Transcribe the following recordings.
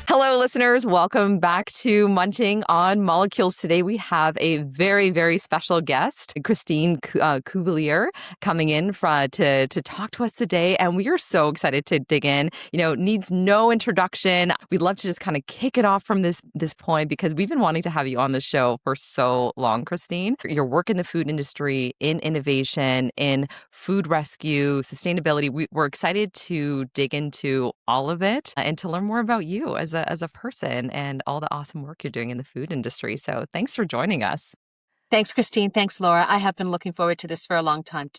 Hello, listeners. Welcome back to Munching on Molecules. Today we have a very, very special guest, Christine Couvelier, coming in to talk to us today. And we are so excited to dig in. Needs no introduction. We'd love to just kind of kick it off from this point because we've been wanting to have you on the show for so long, Christine. Your work in the food industry, in innovation, in food rescue, sustainability. We're excited to dig into all of it and to learn more about you as a person and all the awesome work you're doing in the food industry. So thanks for joining us. Thanks, Christine. Thanks, Laura. I have been looking forward to this for a long time.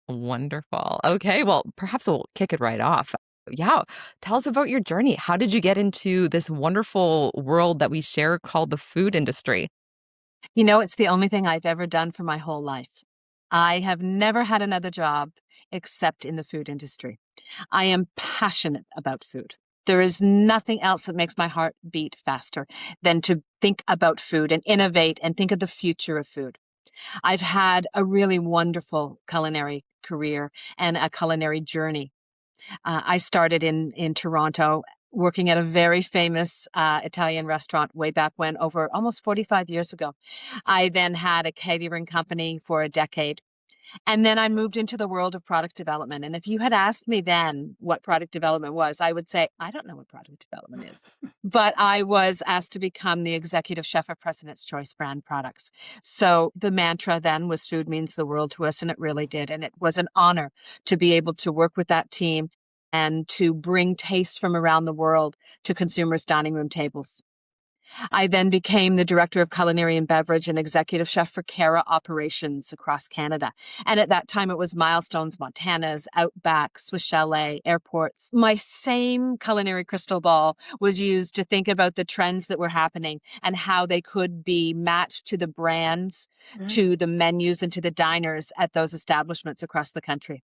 Wonderful. Okay, well, perhaps we'll kick it right off. Yeah, tell us about your journey. How did you get into this wonderful world that we share called the food industry? It's the only thing I've ever done for my whole life. I have never had another job except in the food industry. I am passionate about food. There is nothing else that makes my heart beat faster than to think about food and innovate and think of the future of food. I've had a really wonderful culinary career and a culinary journey. I started in Toronto working at a very famous Italian restaurant way back when, over almost 45 years ago. I then had a catering company for a decade. And then I moved into the world of product development. And if you had asked me then what product development was, I would say, I don't know what product development is. But I was asked to become the executive chef of President's Choice brand products. So the mantra then was food means the world to us, and it really did. And it was an honor to be able to work with that team and to bring tastes from around the world to consumers' dining room tables. I then became the director of culinary and beverage and executive chef for Cara Operations across Canada. And at that time, it was Milestones, Montana's, Outback, Swiss Chalet, airports. My same culinary crystal ball was used to think about the trends that were happening and how they could be matched to the brands, to the menus, and to the diners at those establishments across the country.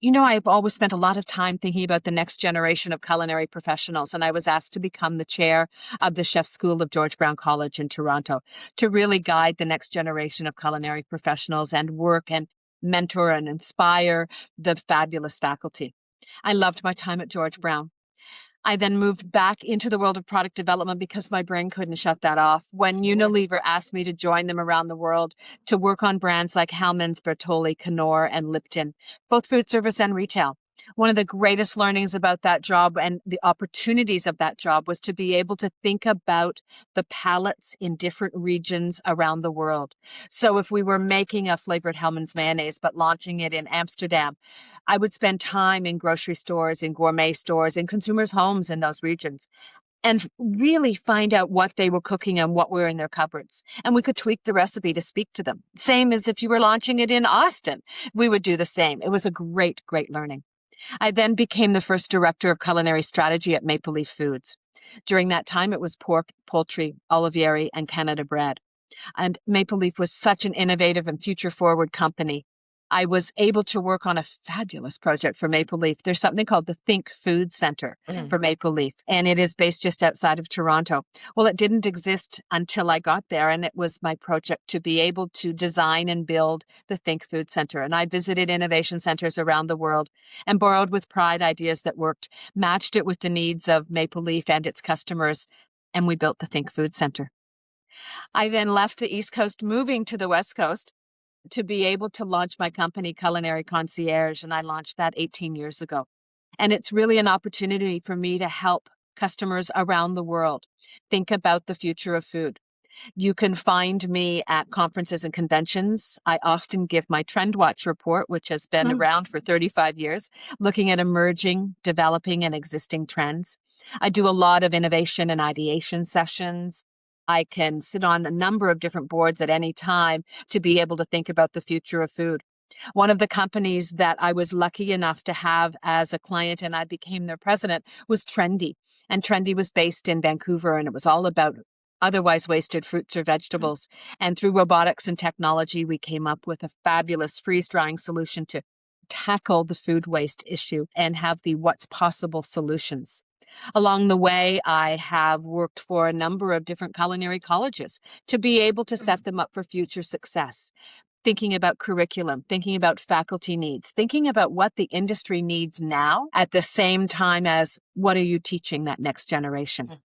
I've always spent a lot of time thinking about the next generation of culinary professionals, and I was asked to become the chair of the Chef School of George Brown College in Toronto to really guide the next generation of culinary professionals and work and mentor and inspire the fabulous faculty. I loved my time at George Brown. I then moved back into the world of product development because my brain couldn't shut that off. When Unilever asked me to join them around the world to work on brands like Hellmann's, Bertolli, Knorr, and Lipton, both food service and retail. One of the greatest learnings about that job and the opportunities of that job was to be able to think about the palates in different regions around the world. So if we were making a flavored Hellmann's mayonnaise, but launching it in Amsterdam, I would spend time in grocery stores, in gourmet stores, in consumers' homes in those regions, and really find out what they were cooking and what were in their cupboards. And we could tweak the recipe to speak to them. Same as if you were launching it in Austin, we would do the same. It was a great, great learning. I then became the first director of culinary strategy at Maple Leaf Foods. During that time, it was pork, poultry, Olivieri, and Canada bread. And Maple Leaf was such an innovative and future-forward company. I was able to work on a fabulous project for Maple Leaf. There's something called the Think Food Center for Maple Leaf, and it is based just outside of Toronto. Well, it didn't exist until I got there, and it was my project to be able to design and build the Think Food Center. And I visited innovation centers around the world and borrowed with pride ideas that worked, matched it with the needs of Maple Leaf and its customers, and we built the Think Food Center. I then left the East Coast, moving to the West Coast, to be able to launch my company, Culinary Concierge, and I launched that 18 years ago. And it's really an opportunity for me to help customers around the world think about the future of food. You can find me at conferences and conventions. I often give my Trend Watch report, which has been around for 35 years, looking at emerging, developing, and existing trends. I do a lot of innovation and ideation sessions. I can sit on a number of different boards at any time to be able to think about the future of food. One of the companies that I was lucky enough to have as a client, and I became their president, was Trendi. And Trendi was based in Vancouver, and it was all about otherwise wasted fruits or vegetables. And through robotics and technology, we came up with a fabulous freeze-drying solution to tackle the food waste issue and have the what's possible solutions. Along the way, I have worked for a number of different culinary colleges to be able to set them up for future success. thinking about curriculum, thinking about faculty needs, thinking about what the industry needs now at the same time as what are you teaching that next generation.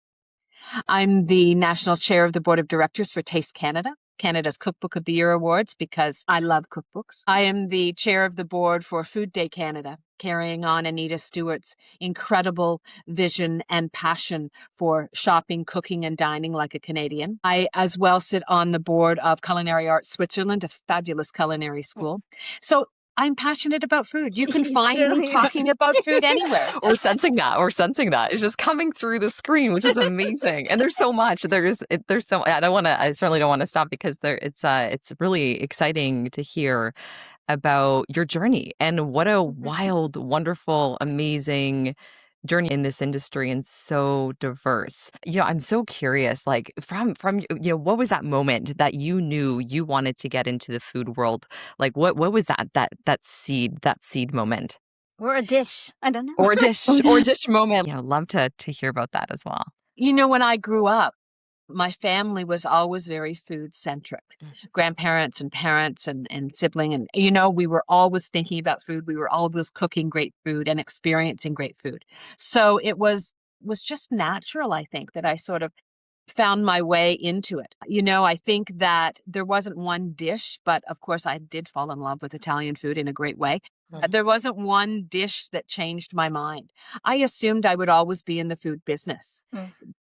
I'm the national chair of the board of directors for Taste Canada, Canada's Cookbook of the Year Awards, because I love cookbooks. I am the chair of the board for Food Day Canada, carrying on Anita Stewart's incredible vision and passion for shopping, cooking, and dining like a Canadian. I as well sit on the board of Culinary Arts Switzerland, a fabulous culinary school. So I'm passionate about food. You can find me Certainly. talking about food anywhere. Or sensing that. It's just coming through the screen, which is amazing. And there's so much. There's so I certainly don't want to stop because it's really exciting to hear about your journey and what a wild, wonderful, amazing journey in this industry and so diverse. I'm so curious, like from what was that moment that you knew you wanted to get into the food world? Like what was that seed moment? Or a dish. I don't know. Or a dish moment. Love to hear about that as well. When I grew up, my family was always very food centric. Grandparents and parents and sibling. And, we were always thinking about food. We were always cooking great food and experiencing great food. So it was just natural, I think, that I sort of found my way into it. I think that there wasn't one dish, but of course I did fall in love with Italian food in a great way. There wasn't one dish that changed my mind. I assumed I would always be in the food business.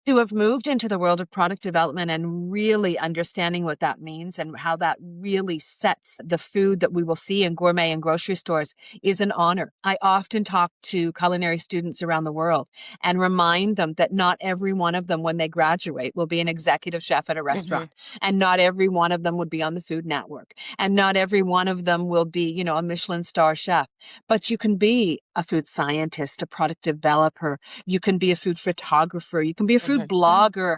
To have moved into the world of product development and really understanding what that means and how that really sets the food that we will see in gourmet and grocery stores is an honor. I often talk to culinary students around the world and remind them that not every one of them, when they graduate, will be an executive chef at a restaurant. And not every one of them would be on the Food Network. And not every one of them will be, a Michelin star chef. But you can be a food scientist, a product developer. You can be a food photographer. You can be a food blogger.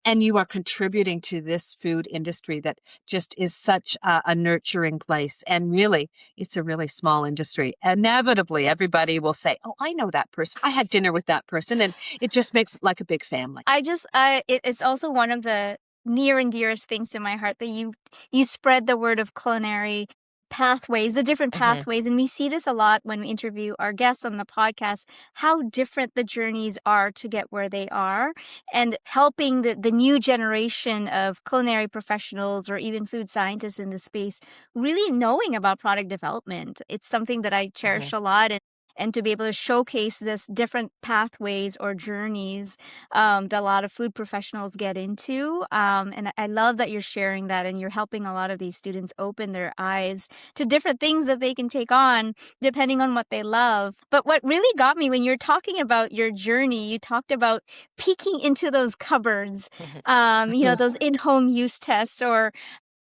And you are contributing to this food industry that just is such a nurturing place. And really, it's a really small industry. Inevitably, everybody will say, oh, I know that person. I had dinner with that person. And it just makes like a big family. It's also one of the near and dearest things to my heart that you spread the word of culinary pathways, the different pathways. And we see this a lot when we interview our guests on the podcast, how different the journeys are to get where they are, and helping the new generation of culinary professionals or even food scientists in the space really knowing about product development. It's something that I cherish a lot. And to be able to showcase this different pathways or journeys that a lot of food professionals get into. And I love that you're sharing that and you're helping a lot of these students open their eyes to different things that they can take on depending on what they love. But what really got me when you're talking about your journey, you talked about peeking into those cupboards, those in-home use tests, or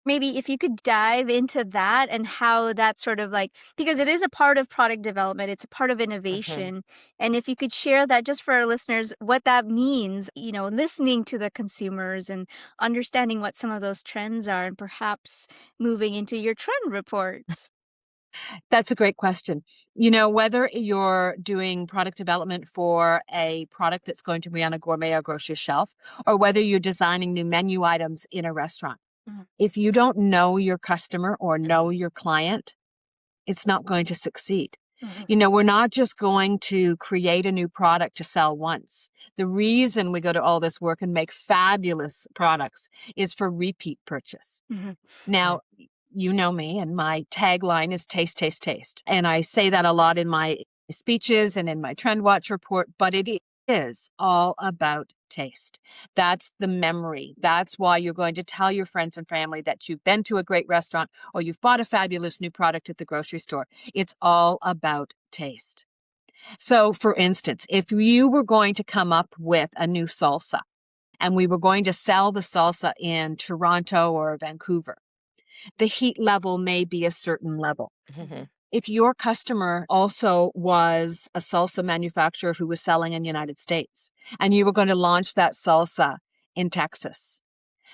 maybe if you could dive into that and how that sort of because it is a part of product development, it's a part of innovation. And if you could share that just for our listeners, what that means, listening to the consumers and understanding what some of those trends are and perhaps moving into your trend reports. That's a great question. Whether you're doing product development for a product that's going to be on a gourmet or grocery shelf, or whether you're designing new menu items in a restaurant, if you don't know your customer or know your client, it's not going to succeed. We're not just going to create a new product to sell once. The reason we go to all this work and make fabulous products is for repeat purchase. Now, you know me, and my tagline is taste, taste, taste. And I say that a lot in my speeches and in my Trend Watch report, but it is all about taste. That's the memory. That's why you're going to tell your friends and family that you've been to a great restaurant or you've bought a fabulous new product at the grocery store. It's all about taste. So, for instance, if you were going to come up with a new salsa and we were going to sell the salsa in Toronto or Vancouver, the heat level may be a certain level. If your customer also was a salsa manufacturer who was selling in the United States and you were going to launch that salsa in Texas,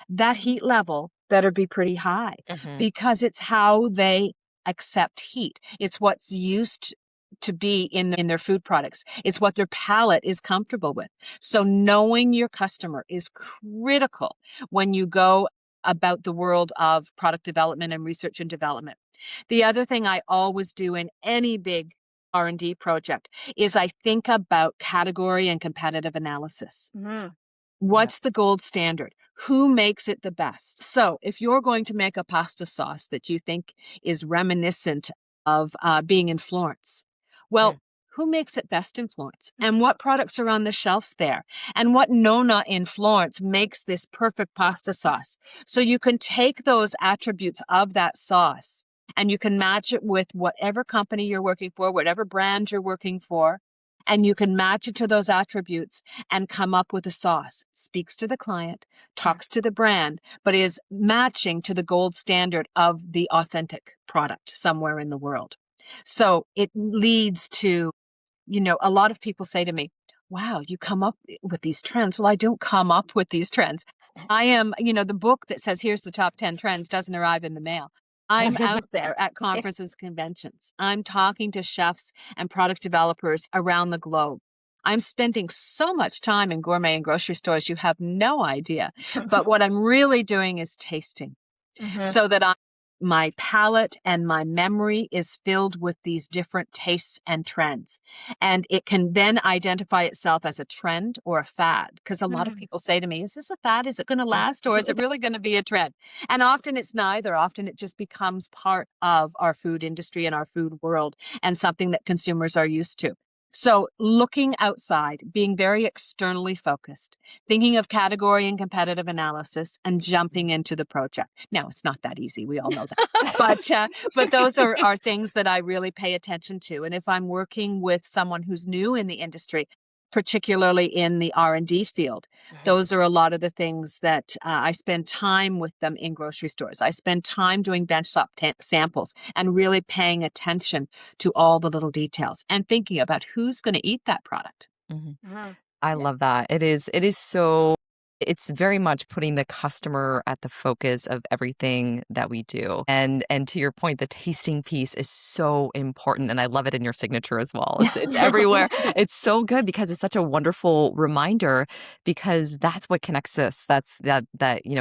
that heat level better be pretty high because it's how they accept heat. It's what's used to be in their food products. It's what their palate is comfortable with. So knowing your customer is critical when you go about the world of product development and research and development. The other thing I always do in any big R&D project is I think about category and competitive analysis. What's the gold standard? Who makes it the best? So if you're going to make a pasta sauce that you think is reminiscent of being in Florence, well, who makes it best in Florence? And what products are on the shelf there? And what nona in Florence makes this perfect pasta sauce? So you can take those attributes of that sauce and you can match it with whatever company you're working for, whatever brand you're working for, and you can match it to those attributes and come up with a sauce. Speaks to the client, talks to the brand, but is matching to the gold standard of the authentic product somewhere in the world. So it leads to, a lot of people say to me, wow, you come up with these trends. Well, I don't come up with these trends. I am, the book that says, here's the top 10 trends doesn't arrive in the mail. I'm out there at conferences, conventions. I'm talking to chefs and product developers around the globe. I'm spending so much time in gourmet and grocery stores, you have no idea. But what I'm really doing is tasting so that my palate and my memory is filled with these different tastes and trends. And it can then identify itself as a trend or a fad. Because a lot of people say to me, is this a fad? Is it going to last? Or is it really going to be a trend? And often it's neither. Often it just becomes part of our food industry and our food world and something that consumers are used to. So looking outside, being very externally focused, thinking of category and competitive analysis and jumping into the project. Now, it's not that easy. We all know that. But those are things that I really pay attention to. And if I'm working with someone who's new in the industry, particularly in the R&D field, those are a lot of the things that I spend time with them in grocery stores. I spend time doing benchtop samples and really paying attention to all the little details and thinking about who's going to eat that product. I love that. It's very much putting the customer at the focus of everything that we do. And to your point, the tasting piece is so important. And I love it in your signature as well. It's everywhere. It's so good because it's such a wonderful reminder because that's what connects us. That's that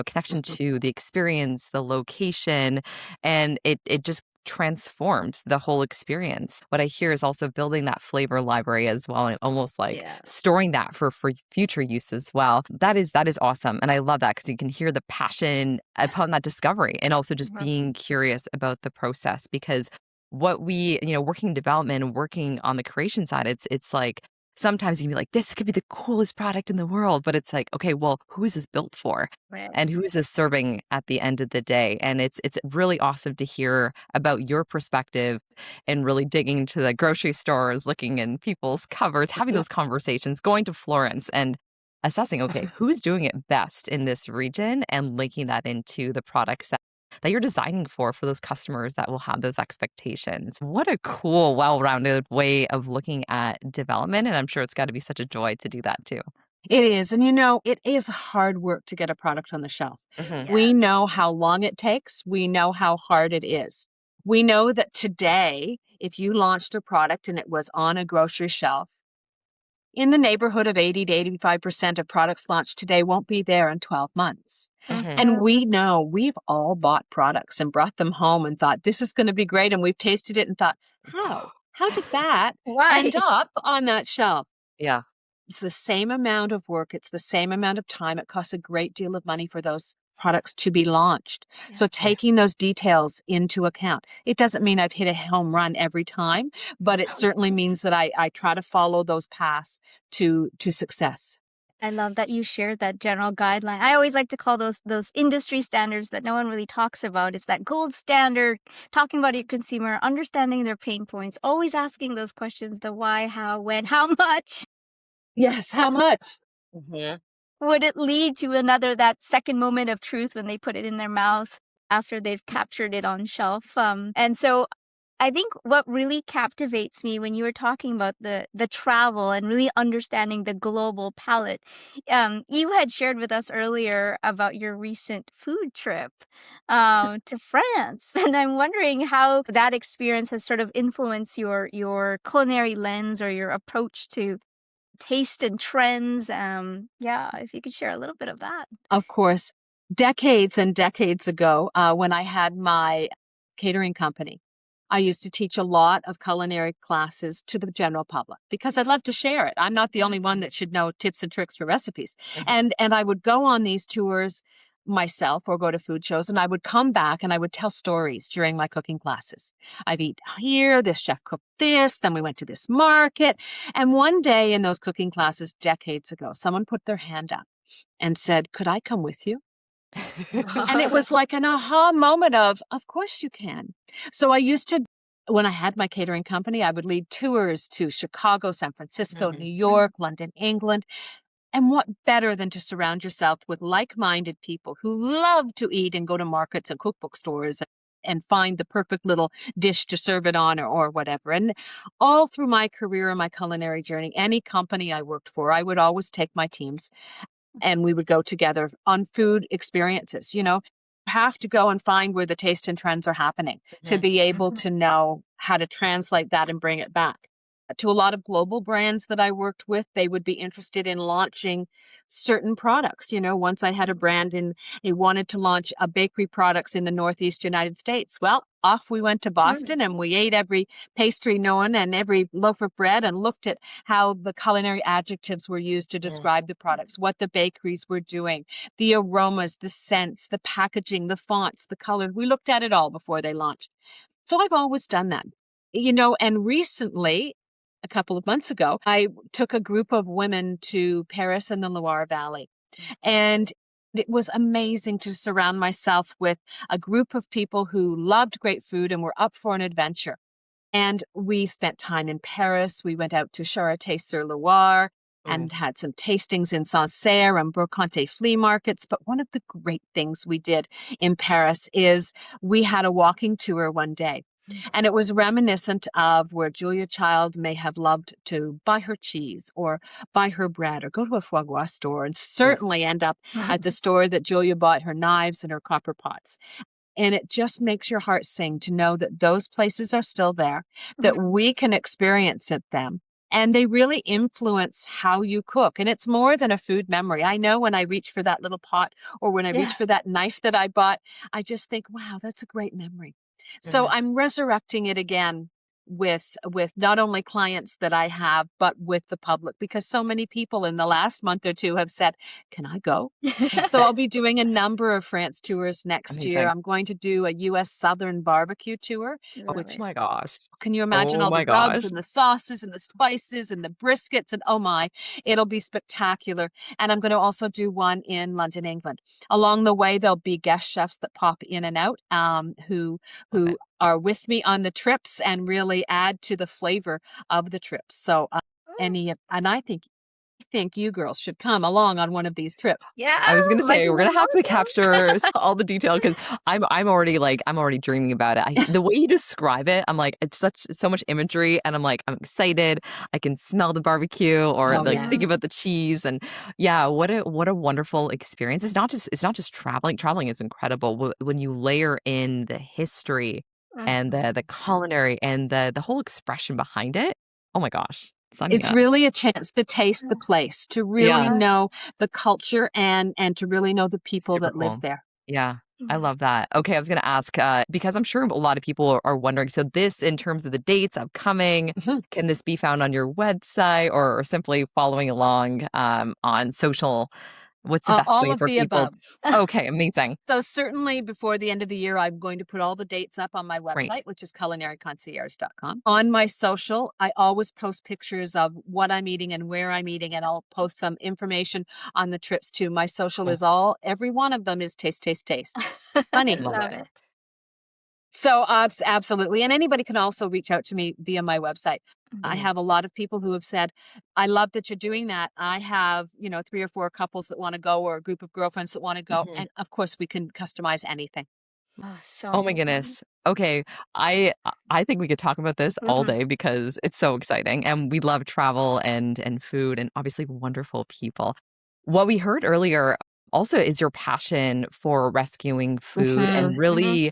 connection to the experience, the location, and it just transforms the whole experience. What I hear is also building that flavor library as well and almost like storing that for future use as well. That is awesome. And I love that because you can hear the passion upon that discovery and also just being curious about the process because what we, working in development and working on the creation side, it's like sometimes you can be like, this could be the coolest product in the world, but it's like, okay, well, who is this built for? Right. And who is this serving at the end of the day? And it's really awesome to hear about your perspective and really digging into the grocery stores, looking in people's cupboards, having those conversations, going to Florence and assessing, okay, who's doing it best in this region and linking that into the products that you're designing for those customers that will have those expectations. What a cool, well-rounded way of looking at development. And I'm sure it's got to be such a joy to do that too. It is. And it is hard work to get a product on the shelf. We Yes. know how long it takes. We know how hard it is. We know that today, if you launched a product and it was on a grocery shelf, in the neighborhood of 80 to 85% of products launched today won't be there in 12 months. And we know we've all bought products and brought them home and thought, this is going to be great. And we've tasted it and thought, how did that end up on that shelf? Yeah. It's the same amount of work. It's the same amount of time. It costs a great deal of money for those products to be launched. So taking those details into account, it doesn't mean I've hit a home run every time, but it certainly means that I try to follow those paths to success. I love that you shared that general guideline. I always like to call those industry standards that no one really talks about. It's that gold standard, talking about your consumer, understanding their pain points, always asking those questions, the why, how, when, how much. Yes, how much? Would it lead to that second moment of truth when they put it in their mouth after they've captured it on shelf? And so I think what really captivates me when you were talking about the travel and really understanding the global palate, you had shared with us earlier about your recent food trip to France. And I'm wondering how that experience has sort of influenced your culinary lens or your approach to taste and trends. If you could share a little bit of that. Of course. decades and decades ago, when I had my catering company, I used to teach a lot of culinary classes to the general public because I'd love to share it. I'm not the only one that should know tips and tricks for recipes. Mhm. And I would go on these tours myself or go to food shows, and I would come back and I would tell stories during my cooking classes. I've eaten here, this chef cooked this, then we went to this market. And one day in those cooking classes decades ago, someone put their hand up and said, "Could I come with you?" And it was like an aha moment of course you can. So I used to, when I had my catering company, I would lead tours to Chicago, San Francisco, New York, London, England. And what better than to surround yourself with like-minded people who love to eat and go to markets and cookbook stores and find the perfect little dish to serve it on or whatever. And all through my career and my culinary journey, any company I worked for, I would always take my teams and we would go together on food experiences. Have to go and find where the taste and trends are happening to be able to know how to translate that and bring it back. To a lot of global brands that I worked with, they would be interested in launching certain products. Once I had a brand and they wanted to launch a bakery products in the Northeast United States. Well, off we went to Boston and we ate every pastry known and every loaf of bread and looked at how the culinary adjectives were used to describe the products, what the bakeries were doing, the aromas, the scents, the packaging, the fonts, the color. We looked at it all before they launched. So I've always done that. And recently, a couple of months ago, I took a group of women to Paris and the Loire Valley. And it was amazing to surround myself with a group of people who loved great food and were up for an adventure. And we spent time in Paris. We went out to Charité-sur-Loire and had some tastings in Sancerre and Brocanté flea markets. But one of the great things we did in Paris is we had a walking tour one day. And it was reminiscent of where Julia Child may have loved to buy her cheese or buy her bread or go to a foie gras store and certainly end up at the store that Julia bought her knives and her copper pots. And it just makes your heart sing to know that those places are still there, that we can experience at them. And they really influence how you cook. And it's more than a food memory. I know when I reach for that little pot or when I reach for that knife that I bought, I just think, wow, that's a great memory. So I'm resurrecting it again with not only clients that I have, but with the public, because so many people in the last month or two have said, "Can I go?" So I'll be doing a number of France tours next year. Amazing. I'm going to do a U.S. Southern barbecue tour, Oh which my gosh. can you imagine Oh all the my rubs gosh. and the sauces and the spices and the briskets and oh my, it'll be spectacular. And I'm going to also do one in London, England. Along the way, there'll be guest chefs that pop in and out who Love it. are with me on the trips and really add to the flavor of the trips. So and I think you girls should come along on one of these trips. Yeah, I was gonna let say me we're gonna know have to about capture all the detail because I'm already I'm already dreaming about it. The way you describe it, I'm like it's so much imagery, and I'm like I'm excited. I can smell the barbecue or Oh, like think yes. about the cheese, and yeah, what a wonderful experience. It's not just traveling. Traveling is incredible when you layer in the history and the culinary and the whole expression behind it. Oh my gosh, sign me It's up. really a chance to taste the place, to really Yeah. know the culture and to really know the people Super that live cool. there. Yeah, I love that. Okay, I was gonna ask, because I'm sure a lot of people are wondering, so this in terms of the dates upcoming, Mhm. can this be found on your website or simply following along, on social? What's the best All way of for the people? above. Okay, amazing. So certainly before the end of the year, I'm going to put all the dates up on my Great. website, which is culinaryconcierge.com. On my social, I always post pictures of what I'm eating and where I'm eating, and I'll post some information on the trips too. My social Oh, is every one of them is taste, taste, taste. I Funny. love Love it. it. So absolutely. And anybody can also reach out to me via my website. I Mhm, have a lot of people who have said, "I love that you're doing that. I have, 3 or 4 couples that want to go or a group of girlfriends that want to go." mhm. And of course, we can customize anything. Oh, so Oh my amazing. goodness. Okay, I think we could talk about this all Mhm. day because it's so exciting, and we love travel and food and obviously wonderful people. What we heard earlier also is your passion for rescuing food Mhm. and really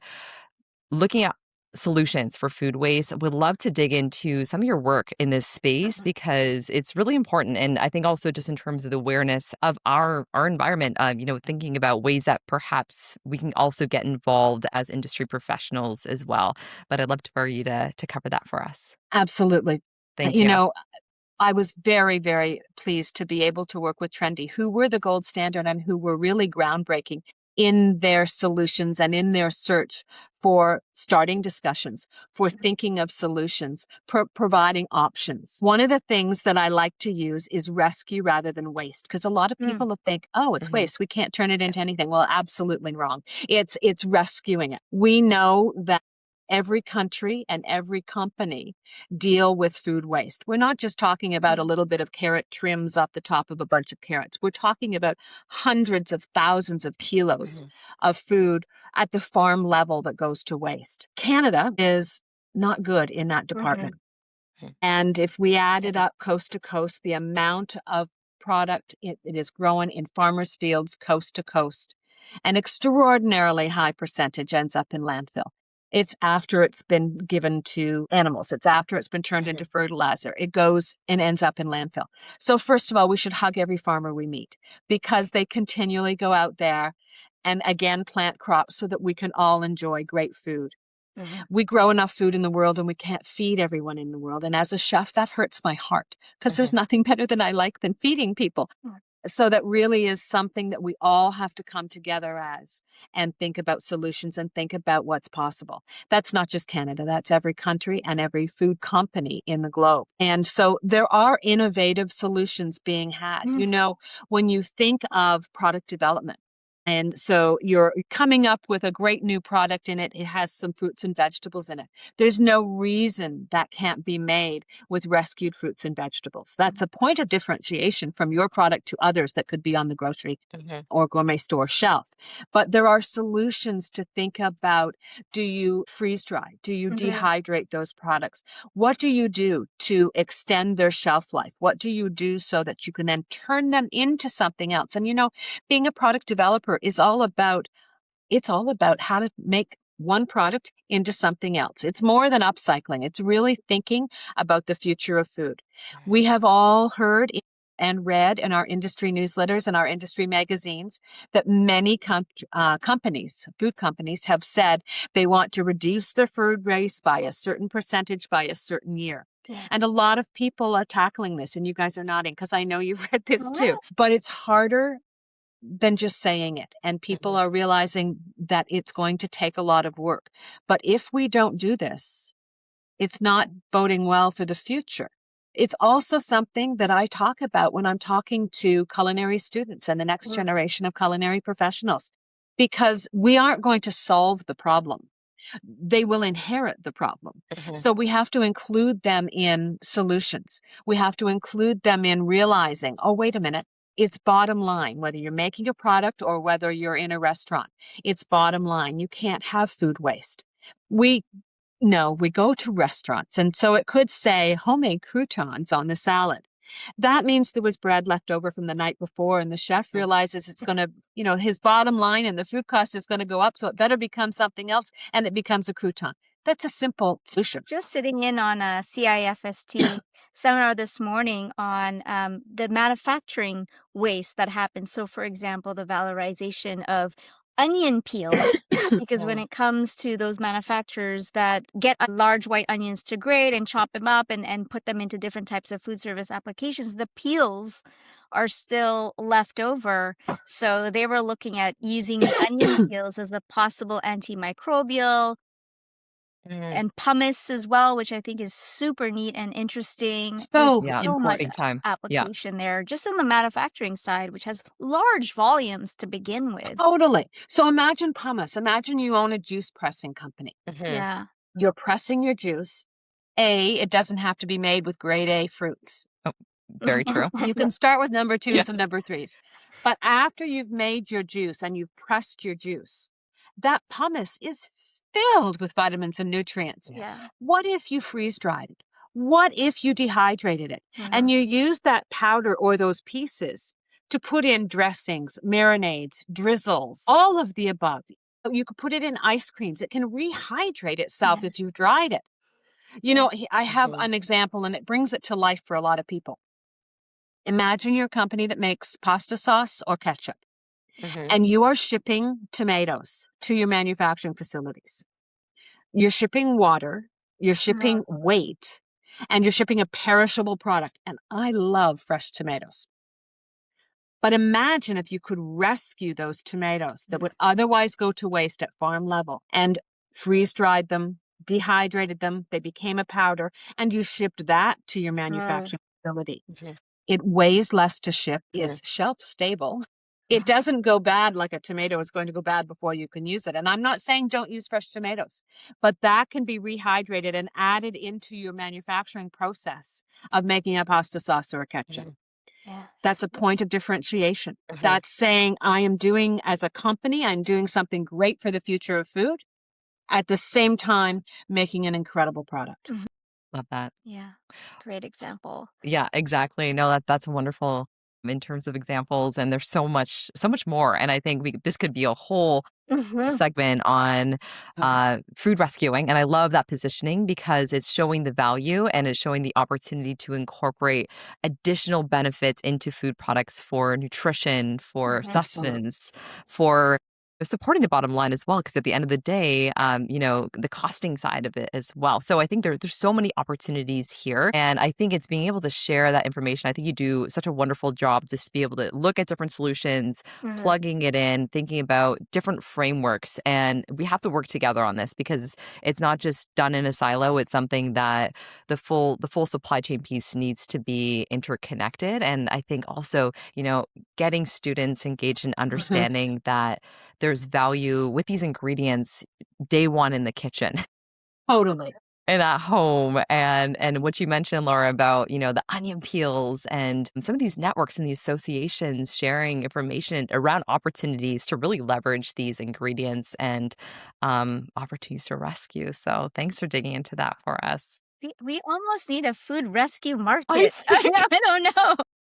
looking at solutions for food waste. Would love to dig into some of your work in this space because it's really important. And I think also just in terms of the awareness of our environment, thinking about ways that perhaps we can also get involved as industry professionals as well. But I'd love for you to cover that for us. Absolutely. Thank You you. know, I was very, very pleased to be able to work with Trendi, who were the gold standard and who were really groundbreaking in their solutions and in their search for starting discussions, for thinking of solutions, providing options. One of the things that I like to use is rescue rather than waste, because a lot of people will think, oh, it's waste. We can't turn it into anything. Well, absolutely wrong. It's rescuing it. We know that every country and every company deal with food waste. We're not just talking about a little bit of carrot trims off the top of a bunch of carrots. We're talking about hundreds of thousands of kilos of food at the farm level that goes to waste. Canada is not good in that department. And if we add it up coast to coast, the amount of product it is growing in farmers' fields coast to coast, an extraordinarily high percentage ends up in landfill. It's after it's been given to animals. It's after it's been turned into fertilizer. It goes and ends up in landfill. So first of all, we should hug every farmer we meet because they continually go out there and again plant crops so that we can all enjoy great food. We grow enough food in the world and we can't feed everyone in the world. And as a chef, that hurts my heart because there's nothing better than I like than feeding people. So that really is something that we all have to come together as and think about solutions and think about what's possible. That's not just Canada, that's every country and every food company in the globe. And so there are innovative solutions being had. When you think of product development, and so you're coming up with a great new product in it. It has some fruits and vegetables in it. There's no reason that can't be made with rescued fruits and vegetables. That's a point of differentiation from your product to others that could be on the grocery or gourmet store shelf. But there are solutions to think about. Do you freeze dry? Do you dehydrate those products? What do you do to extend their shelf life? What do you do so that you can then turn them into something else? And being a product developer is all about how to make one product into something else. It's more than upcycling. It's really thinking about the future of food. We have all heard and read in our industry newsletters and our industry magazines that many companies, food companies, have said they want to reduce their food waste by a certain percentage by a certain year. And a lot of people are tackling this, and you guys are nodding because I know you've read this too. But it's harder than just saying it. And people are realizing that it's going to take a lot of work. But if we don't do this, it's not boding well for the future. It's also something that I talk about when I'm talking to culinary students and the next generation of culinary professionals, because we aren't going to solve the problem. They will inherit the problem. So we have to include them in solutions. We have to include them in realizing, oh, wait a minute. It's bottom line, whether you're making a product or whether you're in a restaurant. It's bottom line. You can't have food waste. We go to restaurants, and so it could say homemade croutons on the salad. That means there was bread left over from the night before, and the chef realizes it's going to, his bottom line and the food cost is going to go up, so it better become something else, and it becomes a crouton. That's a simple solution. Just sitting in on a CIFST seminar this morning on the manufacturing waste that happens. So, for example, the valorization of onion peel, because when it comes to those manufacturers that get large white onions to grade and chop them up and put them into different types of food service applications, the peels are still left over. So they were looking at using the onion peels as a possible antimicrobial and pumice as well, which I think is super neat and interesting. So There's so much big time. application there, just in the manufacturing side, which has large volumes to begin with. Totally. So imagine pumice. Imagine you own a juice pressing company. Yeah. You're pressing your juice. It doesn't have to be made with grade A fruits. Very true. You can start with number 2s and number 3s. But after you've made your juice and you've pressed your juice, that pumice is filled with vitamins and nutrients. Yeah. What if you freeze dried it? What if you dehydrated it and you used that powder or those pieces to put in dressings, marinades, drizzles, all of the above? You could put it in ice creams. It can rehydrate itself Yeah. if you've dried it. You know, I have Mhm. an example, and it brings it to life for a lot of people. Imagine you're a company that makes pasta sauce or ketchup, Mhm. and you are shipping tomatoes to your manufacturing facilities. You're shipping water, you're shipping weight, and you're shipping a perishable product. And I love fresh tomatoes. But imagine if you could rescue those tomatoes that would otherwise go to waste at farm level and freeze-dried them, dehydrated them, they became a powder, and you shipped that to your manufacturing facility. Mhm. It weighs less to ship, Mhm. is shelf stable. It doesn't go bad like a tomato is going to go bad before you can use it. And I'm not saying don't use fresh tomatoes, but that can be rehydrated and added into your manufacturing process of making a pasta sauce or a ketchup. Mhm. Yeah. That's a point of differentiation. Mhm. That's saying I am doing, as a company, I'm doing something great for the future of food, at the same time making an incredible product. Love that. Yeah. Great example. Yeah, exactly. No, that's wonderful in terms of examples, and there's so much more. And I think this could be a whole segment on food rescuing. And I love that positioning because it's showing the value and it's showing the opportunity to incorporate additional benefits into food products for nutrition, for sustenance, for supporting the bottom line as well. Because at the end of the day, the costing side of it as well. So I think there's so many opportunities here. And I think it's being able to share that information. I think you do such a wonderful job just to be able to look at different solutions, plugging it in, thinking about different frameworks. And we have to work together on this because it's not just done in a silo. It's something that the full supply chain piece needs to be interconnected. And I think also, getting students engaged in understanding that there's value with these ingredients day one in the kitchen. Totally. And at home, and what you mentioned, Laura, about, the onion peels and some of these networks and these associations sharing information around opportunities to really leverage these ingredients and opportunities to rescue. So thanks for digging into that for us. We almost need a food rescue I market. I don't know.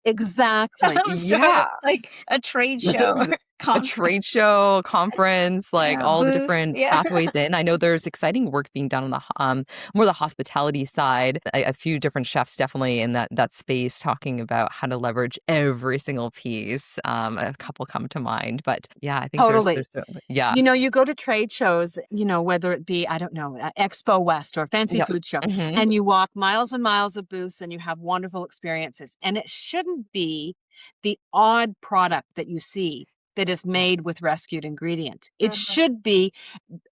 Exactly. Some sort of, Yeah. like a trade This show is or a conference. trade show, conference, like Yeah, all the booth. different Yeah. pathways in. I know there's exciting work being done on the more the hospitality side. A few different chefs definitely in that space talking about how to leverage every single piece. A couple come to mind, but yeah, I think Totally. there's yeah. You go to trade shows, whether it be, I don't know, Expo West or a fancy Yep. food show, Mhm. and you walk miles and miles of booths and you have wonderful experiences. And it shouldn't be the odd product that you see that is made with rescued ingredients. It should be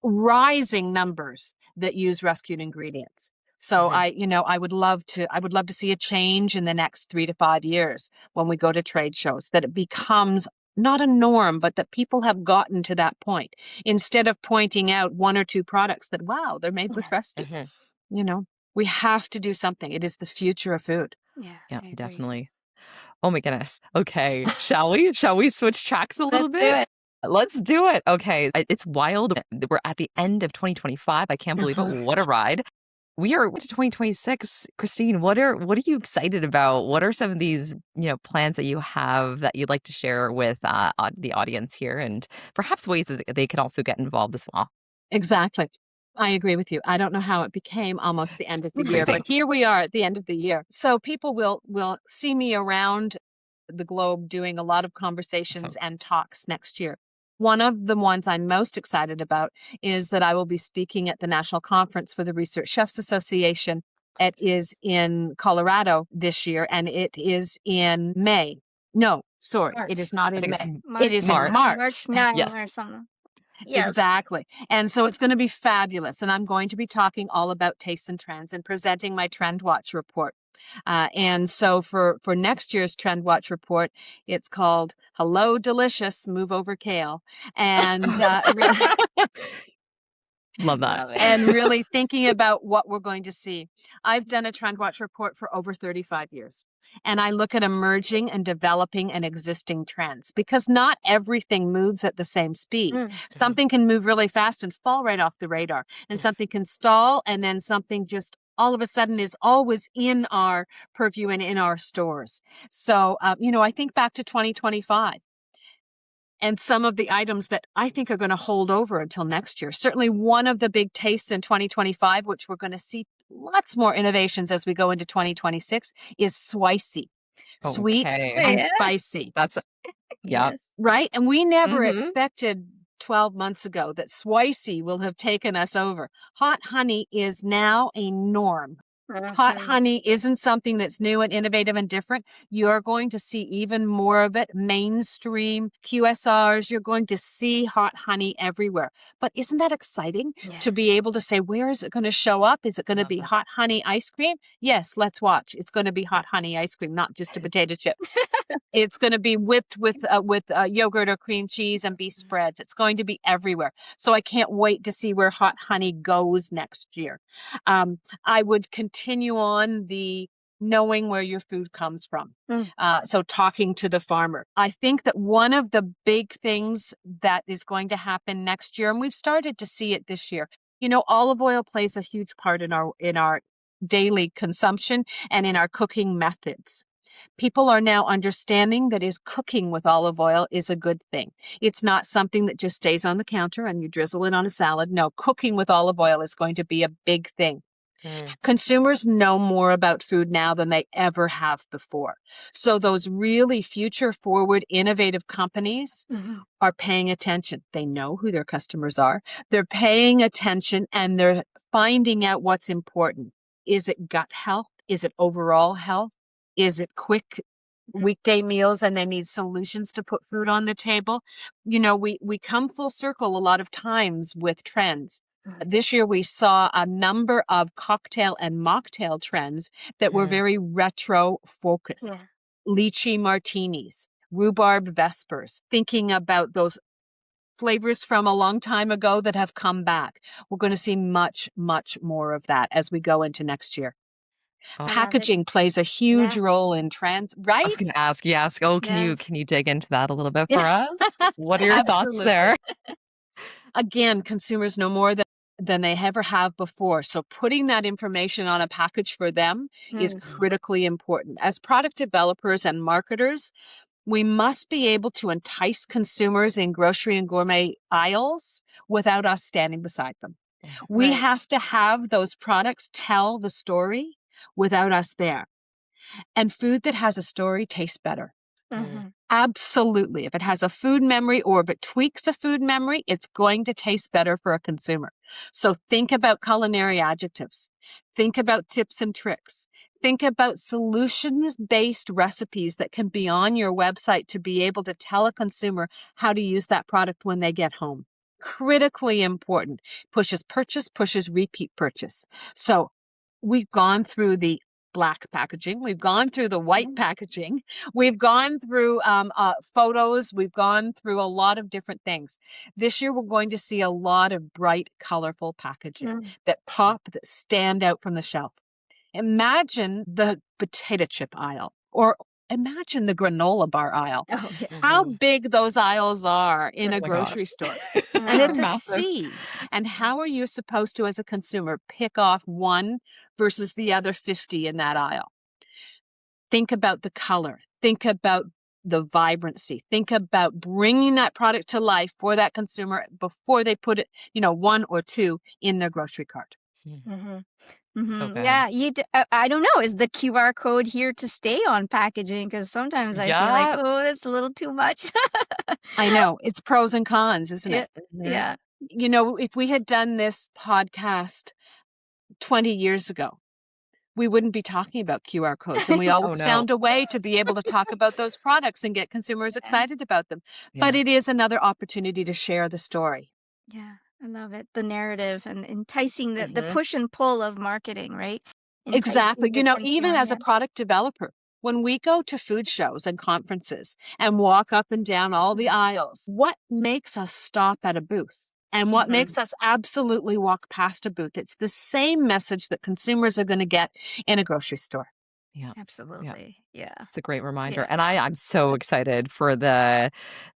rising numbers that use rescued ingredients. So Mhm. I would love to see a change in the next 3 to 5 years when we go to trade shows, that it becomes not a norm, but that people have gotten to that point. Instead of pointing out one or two products that, wow, they're made with rescue. Mhm. You know, we have to do something. It is the future of food. Yeah, Yeah, I agree. definitely. Oh my goodness. Okay. Shall we? Shall we switch tracks a little Let's do bit? it. Let's do it. Okay. It's wild. We're at the end of 2025. I can't believe it. What a ride. We are to 2026. Christine, what are you excited about? What are some of these, plans that you have that you'd like to share with the audience here, and perhaps ways that they can also get involved as well? Exactly. I agree with you. I don't know how it became almost the end of the year, Crazy. but here we are at the end of the year. So people will see me around the globe doing a lot of conversations and talks next year. One of the ones I'm most excited about is that I will be speaking at the National Conference for the Research Chefs Association. It is in Colorado this year, and it is in May. No, sorry, it is not I in think May. it's It is in March. March. March 9 Yes. or something. Yes. Exactly. And so it's going to be fabulous. And I'm going to be talking all about tastes and trends and presenting my Trend Watch report. And so for next year's Trend Watch report, it's called Hello Delicious, Move Over Kale. And Love that. Love it. and really thinking about what we're going to see. I've done a Trend Watch report for over 35 years. And I look at emerging and developing and existing trends because not everything moves at the same speed. Something can move really fast and fall right off the radar, and something can stall, and then something just all of a sudden is always in our purview and in our stores. So, I think back to 2025. and some of the items that I think are going to hold over until next year. Certainly one of the big tastes in 2025, which we're going to see lots more innovations as we go into 2026, is spicy. Sweet Okay. and Yeah. spicy. That's yeah. Yes. Right? And we never Mhm. expected 12 months ago that spicy will have taken us over. Hot honey is now a norm. Hot Mhm. honey isn't something that's new and innovative and different. You're going to see even more of it. Mainstream QSRs, you're going to see hot honey everywhere. But isn't that exciting Yeah. to be able to say, where is it going to show up? Is it going to Love be that. hot honey ice cream? Yes, let's watch. It's going to be hot honey ice cream, not just a potato chip. It's going to be whipped with yogurt or cream cheese and be spreads. It's going to be everywhere. So I can't wait to see where hot honey goes next year. I would continue on the knowing where your food comes from. So talking to the farmer. I think that one of the big things that is going to happen next year, and we've started to see it this year, olive oil plays a huge part in our daily consumption and in our cooking methods. People are now understanding that cooking with olive oil is a good thing. It's not something that just stays on the counter and you drizzle it on a salad. No, cooking with olive oil is going to be a big thing. Consumers know more about food now than they ever have before. So those really future forward, innovative companies are paying attention. They know who their customers are. They're paying attention and they're finding out what's important. Is it gut health? Is it overall health? Is it quick weekday meals and they need solutions to put food on the table? We come full circle a lot of times with trends. This year we saw a number of cocktail and mocktail trends that were very retro focused. Lychee martinis, rhubarb vespers, thinking about those flavors from a long time ago that have come back. We're going to see much, much more of that as we go into next year. Oh. Packaging plays a huge role in trends, right? I was going to ask, yes. Oh, can you dig into that a little bit for us? What are your thoughts there? Again, consumers know more than they ever have before. So putting that information on a package for them is critically important. As product developers and marketers, we must be able to entice consumers in grocery and gourmet aisles without us standing beside them. We have to have those products tell the story without us there. And food that has a story tastes better. Absolutely. If it has a food memory or if it tweaks a food memory, it's going to taste better for a consumer. So think about culinary adjectives. Think about tips and tricks. Think about solutions-based recipes that can be on your website to be able to tell a consumer how to use that product when they get home. Critically important. Pushes purchase, pushes repeat purchase. So we've gone through the black packaging. We've gone through the white packaging. We've gone through photos. We've gone through a lot of different things. This year, we're going to see a lot of bright, colorful packaging that pop, that stand out from the shelf. Imagine the potato chip aisle, or imagine the granola bar aisle. How big those aisles are in a grocery store. And it's a Massive. sea. And how are you supposed to, as a consumer, pick off one versus the other 50 in that aisle? Think about the color. Think about the vibrancy. Think about bringing that product to life for that consumer before they put it, one or two in their grocery cart. So good. Yeah, I don't know. Is the QR code here to stay on packaging? Because sometimes I feel like, oh, that's a little too much. I know. It's pros and cons, isn't it? Yeah. If we had done this podcast 20 years ago, we wouldn't be talking about QR codes. And we always found a way to be able to talk about those products and get consumers excited about them. But it is another opportunity to share the story. Yeah, I love it. The narrative and enticing the push and pull of marketing, right? Exactly. Even as a product developer, when we go to food shows and conferences and walk up and down all the aisles, what makes us stop at a booth? And what makes us absolutely walk past a booth? It's the same message that consumers are going to get in a grocery store. Yeah. Absolutely. Yeah. It's a great reminder. And I'm so excited for the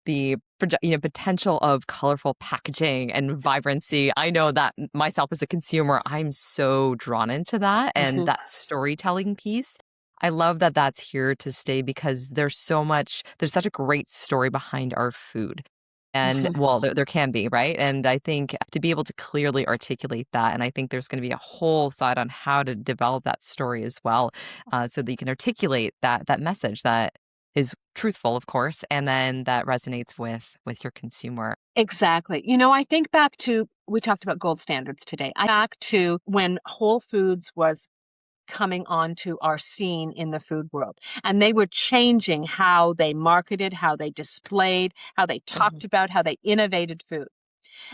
potential of colorful packaging and vibrancy. I know that myself as a consumer, I'm so drawn into that and that storytelling piece. I love that that's here to stay because there's such a great story behind our food. And well, there can be, right? And I think to be able to clearly articulate that, and I think there's going to be a whole side on how to develop that story as well, so that you can articulate that message that is truthful, of course, and then that resonates with your consumer. Exactly. I think back to, we talked about gold standards today. Back to when Whole Foods was coming onto our scene in the food world. And they were changing how they marketed, how they displayed, how they talked about, how they innovated food.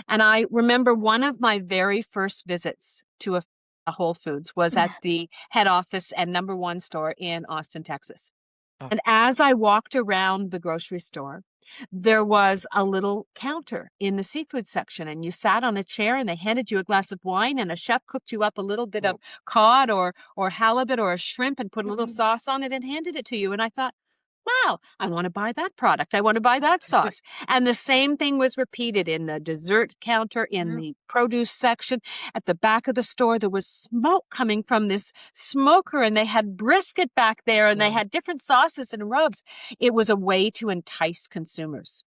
And I remember one of my very first visits to a Whole Foods was at the head office and number one store in Austin, Texas. And as I walked around the grocery store, there was a little counter in the seafood section, and you sat on a chair and they handed you a glass of wine, and a chef cooked you up a little bit of cod or halibut or a shrimp and put a little sauce on it and handed it to you. And I thought, wow, I want to buy that product. I want to buy that sauce. And the same thing was repeated in the dessert counter, in the produce section. At the back of the store, there was smoke coming from this smoker, and they had brisket back there, and they had different sauces and rubs. It was a way to entice consumers.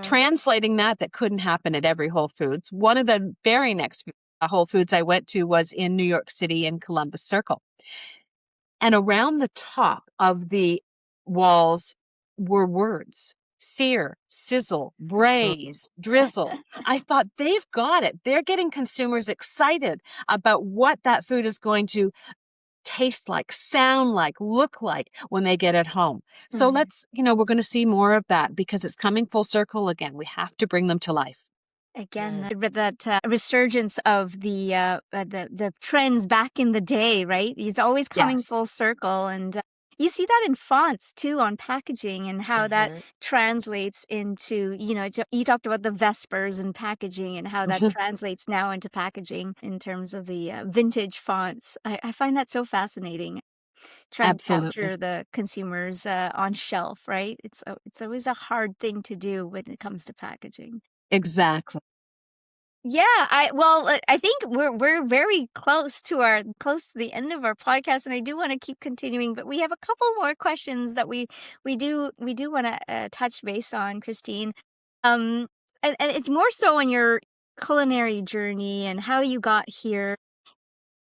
Translating that couldn't happen at every Whole Foods. One of the very next Whole Foods I went to was in New York City in Columbus Circle. And around the top of the walls were words: sear, sizzle, braise, drizzle. I thought, they've got it. They're getting consumers excited about what that food is going to taste like, sound like, look like when they get it home. So let's, we're going to see more of that because it's coming full circle again. We have to bring them to life. Again, that resurgence of the trends back in the day, right? He's always coming full circle, and you see that in fonts too, on packaging, and how that translates into, you talked about the Vespers and packaging, and how that translates now into packaging in terms of the vintage fonts. I find that so fascinating. Trying to capture the consumers on shelf, right? It's always a hard thing to do when it comes to packaging. Exactly. Yeah, I think we're very close to the end of our podcast, and I do want to keep continuing, but we have a couple more questions that we do want to touch base on, Christine. And it's more so on your culinary journey and how you got here.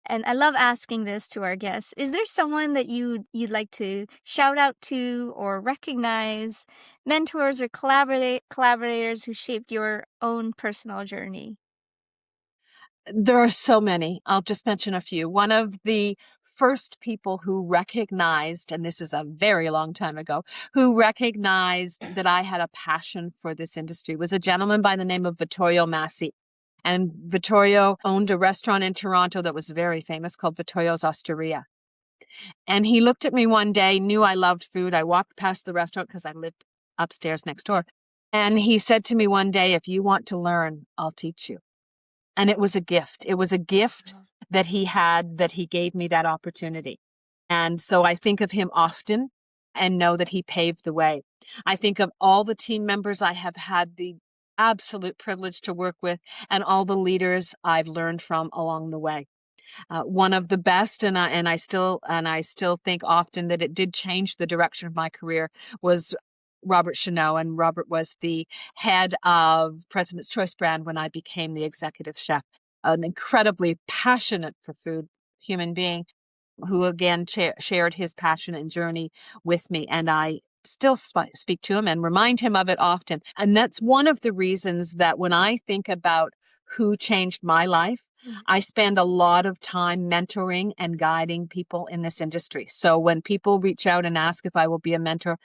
And I love asking this to our guests. Is there someone that you'd like to shout out to or recognize, mentors or collaborators who shaped your own personal journey? There are so many. I'll just mention a few. One of the first people who recognized, and this is a very long time ago, who recognized that I had a passion for this industry was a gentleman by the name of Vittorio Massi. And Vittorio owned a restaurant in Toronto that was very famous called Vittorio's Osteria. And he looked at me one day, knew I loved food. I walked past the restaurant because I lived upstairs next door. And he said to me one day, if you want to learn, I'll teach you. And it was a gift. It was a gift that he had, that he gave me that opportunity. And so I think of him often and know that he paved the way. I think of all the team members I have had the absolute privilege to work with, and all the leaders I've learned from along the way. One of the best, and I still think often that it did change the direction of my career, was Robert Chanot. And Robert was the head of President's Choice brand when I became the executive chef. An incredibly passionate for food human being who again shared his passion and journey with me. And I still speak to him and remind him of it often. And that's one of the reasons that when I think about who changed my life, I spend a lot of time mentoring and guiding people in this industry. So when people reach out and ask if I will be a mentor,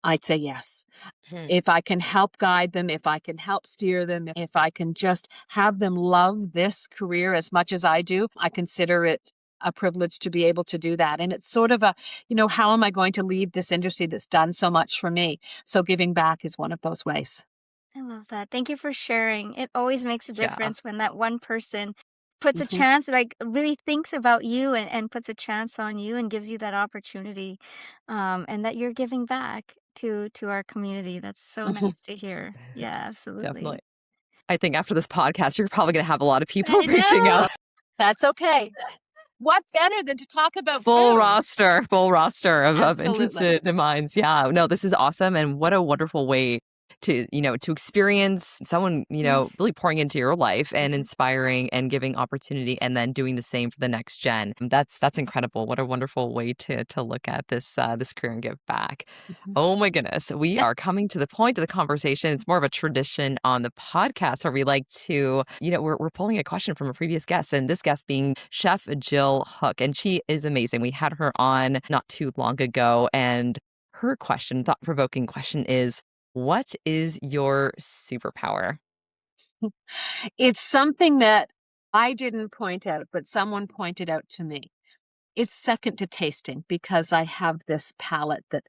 I'd say yes. If I can help guide them, if I can help steer them, if I can just have them love this career as much as I do, I consider it a privilege to be able to do that. And it's sort of a, how am I going to leave this industry that's done so much for me? So giving back is one of those ways. I love that. Thank you for sharing. It always makes a difference when that one person puts a chance, like really thinks about you and puts a chance on you and gives you that opportunity, and that you're giving back to our community. That's so nice to hear. Yeah, absolutely. Definitely. I think after this podcast, you're probably going to have a lot of people reaching out. That's okay. What better than to talk about full food? roster of interested minds. Yeah, no, this is awesome. And what a wonderful way to experience someone, really pouring into your life and inspiring and giving opportunity and then doing the same for the next gen. That's incredible. What a wonderful way to look at this career and give back. Oh my goodness. We are coming to the point of the conversation. It's more of a tradition on the podcast where we like to, we're pulling a question from a previous guest, and this guest being Chef Jill Hook. And she is amazing. We had her on not too long ago, and her question, thought-provoking question is, what is your superpower? It's something that I didn't point out, but someone pointed out to me. It's second to tasting because I have this palate that,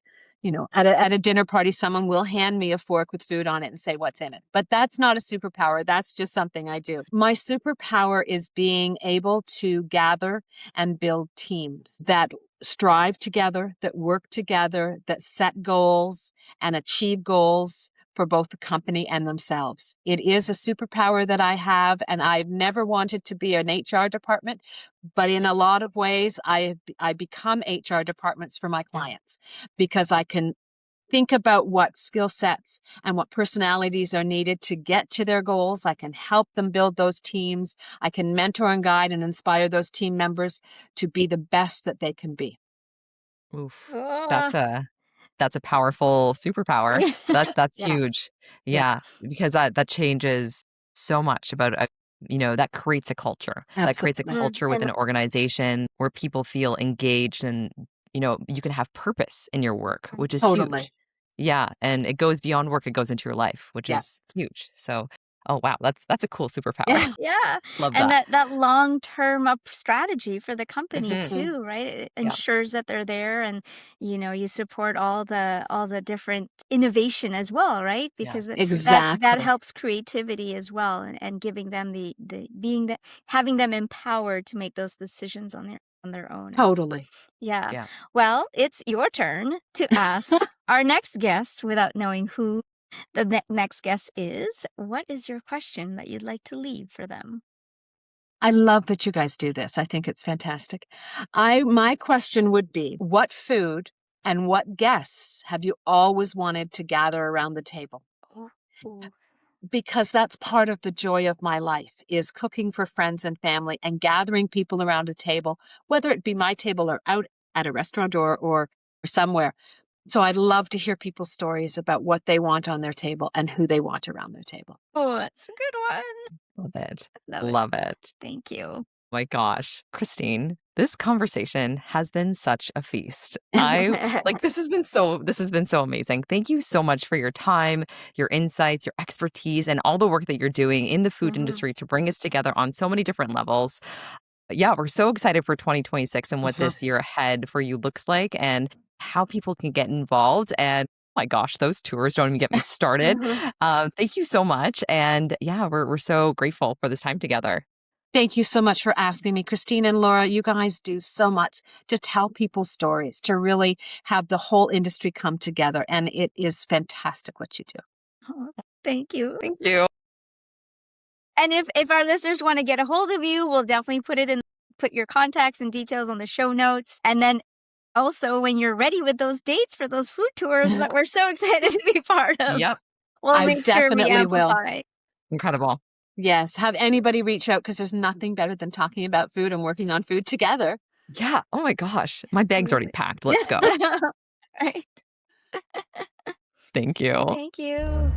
at a dinner party, someone will hand me a fork with food on it and say, what's in it? But that's not a superpower. That's just something I do. My superpower is being able to gather and build teams that strive together, that work together, that set goals and achieve goals for both the company and themselves. It is a superpower that I have, and I've never wanted to be an HR department, but in a lot of ways, I become HR departments for my clients because I can think about what skill sets and what personalities are needed to get to their goals. I can help them build those teams. I can mentor and guide and inspire those team members to be the best that they can be. Oof. Uh, That's a powerful superpower. That's Yeah. huge. Yeah. Yeah, because that changes so much about that creates a culture. That creates a Absolutely. culture within an organization where people feel engaged and you can have purpose in your work, which is Totally. huge. Yeah, and it goes beyond work, it goes into your life, which Yeah. is huge. So, oh wow, that's a cool superpower. yeah. Love And that. that long-term up strategy for the company Mhm. too, right? It Yeah. ensures that they're there, and you support all the different innovation as well, right? Yeah. Because that Exactly. helps creativity as well, and giving them the being that having them empowered to make those decisions on their own. Totally. Yeah. Yeah. Well, it's your turn to ask our next guest without knowing who the next guest is. What is your question that you'd like to leave for them? I love that you guys do this. I think it's fantastic. My question would be, what food and what guests have you always wanted to gather around the table? Ooh. Because that's part of the joy of my life is cooking for friends and family and gathering people around a table, whether it be my table or out at a restaurant or somewhere. So I'd love to hear people's stories about what they want on their table and who they want around their table. Oh, that's a good one. Love it. Love it. Love it. Thank you. My gosh, Christine, this conversation has been such a feast. This has been so amazing. Thank you so much for your time, your insights, your expertise, and all the work that you're doing in the food Mhm. industry to bring us together on so many different levels. Yeah, we're so excited for 2026 and what this year ahead for you looks like and how people can get involved. And oh my gosh, those tours don't even get me started. Thank you so much. And yeah, we're so grateful for this time together. Thank you so much for asking me, Christine and Laura. You guys do so much to tell people stories, to really have the whole industry come together. And it is fantastic what you do. Oh, thank you. Thank you. And if our listeners want to get a hold of you, we'll definitely put your contacts and details on the show notes. And then also when you're ready with those dates for those food tours that we're so excited to be part of, Yep. we'll I make sure we definitely will. amplify. Incredible. Yes, have anybody reach out because there's nothing better than talking about food and working on food together. Yeah. Oh my gosh. My bag's already packed. Let's go. Right. Thank you. Thank you.